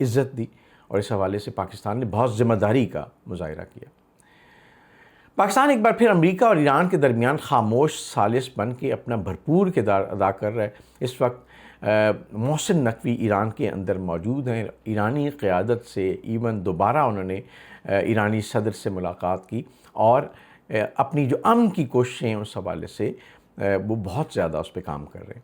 عزت دی اور اس حوالے سے پاکستان نے بہت ذمہ داری کا مظاہرہ کیا۔ پاکستان ایک بار پھر امریکہ اور ایران کے درمیان خاموش ثالث بن کے اپنا بھرپور کردار ادا کر رہا ہے۔ اس وقت محسن نقوی ایران کے اندر موجود ہیں۔ ایرانی قیادت سے ایون دوبارہ انہوں نے ایرانی صدر سے ملاقات کی اور اپنی جو امن کی کوششیں ہیں اس حوالے سے وہ بہت زیادہ اس پہ کام کر رہے ہیں۔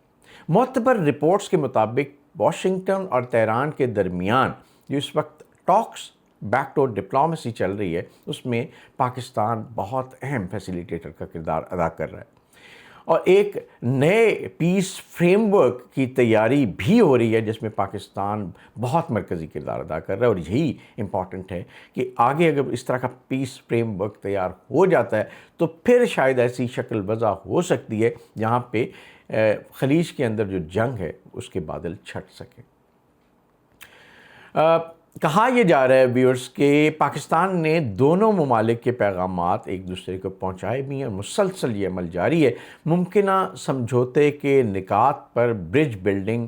معتبر رپورٹس کے مطابق واشنگٹن اور تہران کے درمیان جو اس وقت ٹاکس بیک ڈور ڈپلومیسی چل رہی ہے، اس میں پاکستان بہت اہم فیسیلیٹیٹر کا کردار ادا کر رہا ہے، اور ایک نئے پیس فریم ورک کی تیاری بھی ہو رہی ہے جس میں پاکستان بہت مرکزی کردار ادا کر رہا ہے۔ اور یہی امپورٹنٹ ہے کہ آگے اگر اس طرح کا پیس فریم ورک تیار ہو جاتا ہے تو پھر شاید ایسی شکل وضع ہو سکتی ہے جہاں پہ خلیج کے اندر جو جنگ ہے اس کے بادل چھٹ سکے۔ کہا یہ جا رہا ہے ویورز کہ پاکستان نے دونوں ممالک کے پیغامات ایک دوسرے کو پہنچائے بھی ہیں اور مسلسل یہ عمل جاری ہے۔ ممکنہ سمجھوتے کے نکات پر برج بلڈنگ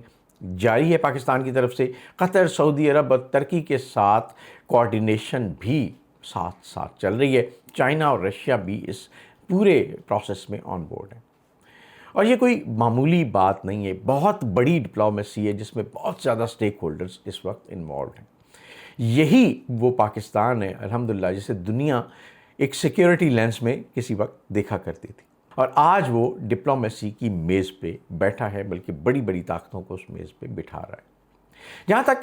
جاری ہے پاکستان کی طرف سے۔ قطر، سعودی عرب اور ترکی کے ساتھ کوارڈینیشن بھی ساتھ ساتھ چل رہی ہے۔ چائنا اور رشیا بھی اس پورے پروسیس میں آن بورڈ ہیں، اور یہ کوئی معمولی بات نہیں ہے، بہت بڑی ڈپلومیسی ہے جس میں بہت زیادہ سٹیک ہولڈرز اس وقت انوالوڈ ہیں۔ یہی وہ پاکستان ہے الحمدللہ جسے دنیا ایک سیکیورٹی لینس میں کسی وقت دیکھا کرتی تھی، اور آج وہ ڈپلومیسی کی میز پہ بیٹھا ہے، بلکہ بڑی بڑی طاقتوں کو اس میز پہ بٹھا رہا ہے۔ جہاں تک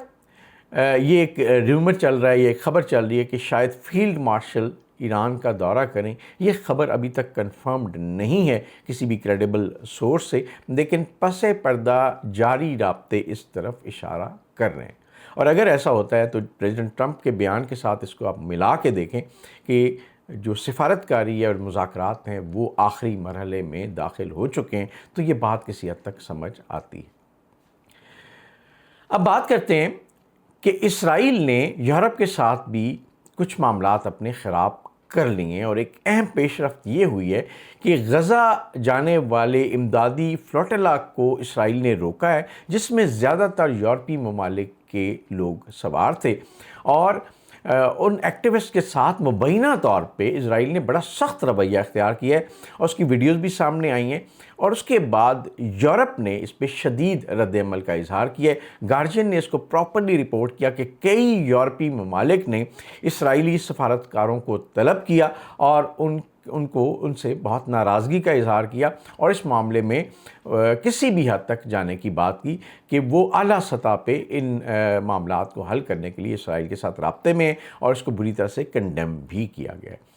یہ ایک ریومر چل رہا ہے، یہ ایک خبر چل رہی ہے کہ شاید فیلڈ مارشل ایران کا دورہ کریں، یہ خبر ابھی تک کنفرمڈ نہیں ہے کسی بھی کریڈیبل سورس سے، لیکن پس پردہ جاری رابطے اس طرف اشارہ کر رہے ہیں۔ اور اگر ایسا ہوتا ہے تو پریزیڈنٹ ٹرمپ کے بیان کے ساتھ اس کو آپ ملا کے دیکھیں کہ جو سفارتکاری ہے اور مذاکرات ہیں وہ آخری مرحلے میں داخل ہو چکے ہیں، تو یہ بات کسی حد تک سمجھ آتی ہے۔ اب بات کرتے ہیں کہ اسرائیل نے یورپ کے ساتھ بھی کچھ معاملات اپنے خراب کر لیے، اور ایک اہم پیش رفت یہ ہوئی ہے کہ غزہ جانے والے امدادی فلوٹیلا کو اسرائیل نے روکا ہے، جس میں زیادہ تر یورپی ممالک کے لوگ سوار تھے، اور ان ایکٹیوسٹ کے ساتھ مبینہ طور پہ اسرائیل نے بڑا سخت رویہ اختیار کیا ہے، اور اس کی ویڈیوز بھی سامنے آئی ہیں، اور اس کے بعد یورپ نے اس پہ شدید رد عمل کا اظہار کیا ہے۔ گارجین نے اس کو پراپرلی رپورٹ کیا کہ کئی یورپی ممالک نے اسرائیلی سفارتکاروں کو طلب کیا اور ان سے بہت ناراضگی کا اظہار کیا، اور اس معاملے میں کسی بھی حد تک جانے کی بات کی کہ وہ اعلیٰ سطح پہ ان معاملات کو حل کرنے کے لیے اسرائیل کے ساتھ رابطے میں ہیں، اور اس کو بری طرح سے کنڈیم بھی کیا گیا ہے۔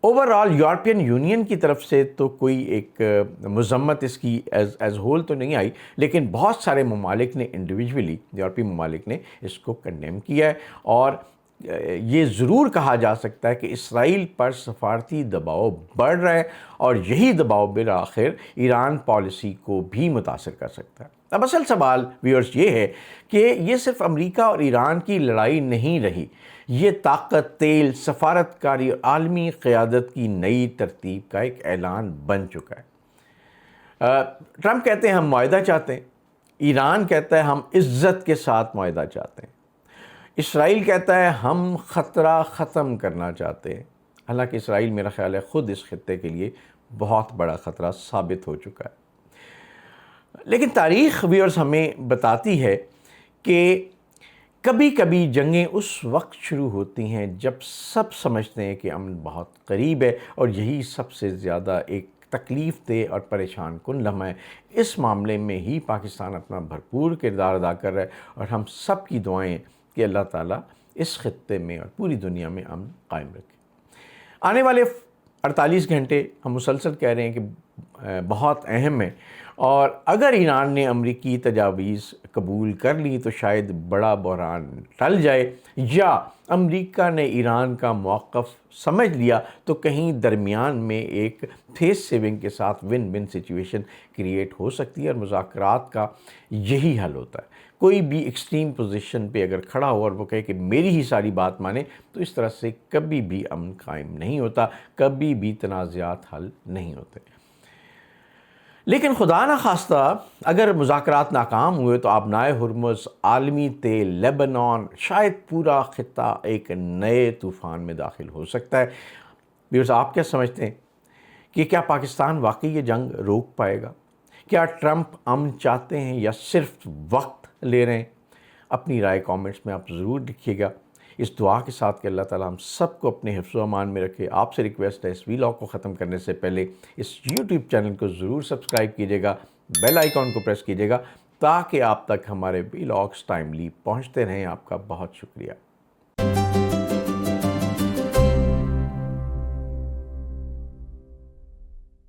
اوورآل یورپین یونین کی طرف سے تو کوئی ایک مذمت اس کی ایز ہول تو نہیں آئی، لیکن بہت سارے ممالک نے انڈیویجولی یورپی ممالک نے اس کو کنڈیم کیا ہے، اور یہ ضرور کہا جا سکتا ہے کہ اسرائیل پر سفارتی دباؤ بڑھ رہا ہے، اور یہی دباؤ بالآخر ایران پالیسی کو بھی متاثر کر سکتا ہے۔ اب اصل سوال ویورز یہ ہے کہ یہ صرف امریکہ اور ایران کی لڑائی نہیں رہی، یہ طاقت، تیل، سفارتکاری اور عالمی قیادت کی نئی ترتیب کا ایک اعلان بن چکا ہے۔ ٹرمپ کہتے ہیں ہم معاہدہ چاہتے ہیں، ایران کہتا ہے ہم عزت کے ساتھ معاہدہ چاہتے ہیں، اسرائیل کہتا ہے ہم خطرہ ختم کرنا چاہتے ہیں، حالانکہ اسرائیل میرا خیال ہے خود اس خطے کے لیے بہت بڑا خطرہ ثابت ہو چکا ہے۔ لیکن تاریخ ویورز ہمیں بتاتی ہے کہ کبھی کبھی جنگیں اس وقت شروع ہوتی ہیں جب سب سمجھتے ہیں کہ امن بہت قریب ہے، اور یہی سب سے زیادہ ایک تکلیف دہ اور پریشان کن لمحہ ہے۔ اس معاملے میں ہی پاکستان اپنا بھرپور کردار ادا کر رہا ہے، اور ہم سب کی دعائیں کہ اللہ تعالیٰ اس خطے میں اور پوری دنیا میں امن قائم رکھے۔ آنے والے 48 گھنٹے ہم مسلسل کہہ رہے ہیں کہ بہت اہم ہیں، اور اگر ایران نے امریکی تجاویز قبول کر لی تو شاید بڑا بحران ٹل جائے، یا امریکہ نے ایران کا موقف سمجھ لیا تو کہیں درمیان میں ایک فیس سیونگ کے ساتھ ون ون سچویشن کریٹ ہو سکتی ہے، اور مذاکرات کا یہی حل ہوتا ہے۔ کوئی بھی ایکسٹریم پوزیشن پہ اگر کھڑا ہو اور وہ کہے کہ میری ہی ساری بات مانے، تو اس طرح سے کبھی بھی امن قائم نہیں ہوتا، کبھی بھی تنازعات حل نہیں ہوتے۔ لیکن خدا نخواستہ اگر مذاکرات ناکام ہوئے تو آبنائے ہرمز، عالمی تیل، لیبنان، شاید پورا خطہ ایک نئے طوفان میں داخل ہو سکتا ہے۔ ویورز، آپ کیا سمجھتے ہیں کہ کیا پاکستان واقعی یہ جنگ روک پائے گا؟ کیا ٹرمپ امن چاہتے ہیں یا صرف وقت لے رہے ہیں؟ اپنی رائے کامنٹس میں آپ ضرور لکھیے گا، اس دعا کے ساتھ کہ اللہ تعالیٰ ہم سب کو اپنے حفظ و امان میں رکھے۔ آپ سے ریکویسٹ ہے اس ویلاگ کو ختم کرنے سے پہلے اس یوٹیوب چینل کو ضرور سبسکرائب کیجیے گا، بیل آئیکن کو پریس کیجیے گا تاکہ آپ تک ہمارے ویلاگز ٹائملی پہنچتے رہیں۔ آپ کا بہت شکریہ۔